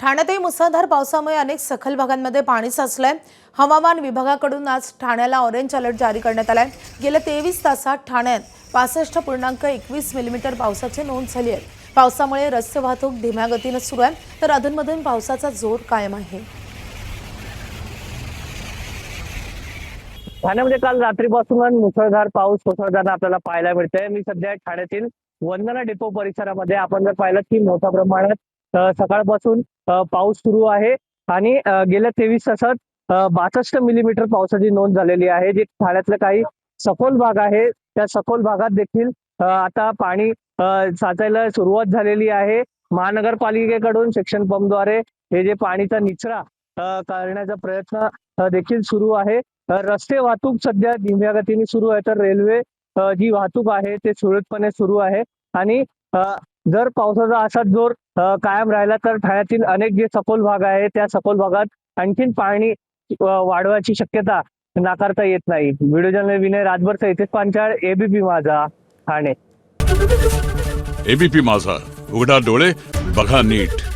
ठाण्यातही मुसळधार पावसामुळे अनेक सखल भागांमध्ये पाणी साचलंय। हवामान विभागाकडून आज ठाण्याला ऑरेंज अलर्ट जारी करण्यात आलाय। गेल्या 23 तासात ठाण्यात 65.21 मिलीमीटर पावसाची नोंद झाली आहे। पावसामुळे रस्ते वाहतूक धीम्या गतीने सुरू आहे, तर अधूनमधून पावसाचा जोर कायम आहे। ठाण्यामध्ये काल रात्रीपासून मुसळधार पाऊस कोसळताना आपल्याला पाहायला मिळतंय। मी सध्या ठाण्यातील वंदना डेपो परिसरामध्ये आपण जर पाहिलं की मोठ्या प्रमाणात सकाळपासून पाऊस सुरू आहे आणि गेल्या 23 तासात 62 मिलीमीटर पावसाची नोंद झालेली आहे। जे ठाण्यातले काही सखोल भाग आहे त्या सखोल भागात देखील आता पाणी साचायला सुरुवात झालेली आहे। महानगरपालिकेकडून सेक्शन पंपद्वारे हे जे पाणीचा निचरा करण्याचा प्रयत्न देखील सुरू आहे। रस्ते वाहतूक सध्या धीम्या गतीने सुरू आहे, तर रेल्वे जी वाहतूक आहे ते सुरळीतपणे सुरू आहे। आणि जर पावसाचा असा जोर कायम राहिला तर ठाण्यातील अनेक जे सखोल भाग आहे त्या सखोल भागात आणखीन पाणी वाढवायची शक्यता नाकारता येत नाही। व्हिडिओ जर्नलिस्ट विनय राजभर इथेच पांचाळ, एबीपी माझा, ठाणे। एबीपी माझा, उघडा डोळे बघा नीट।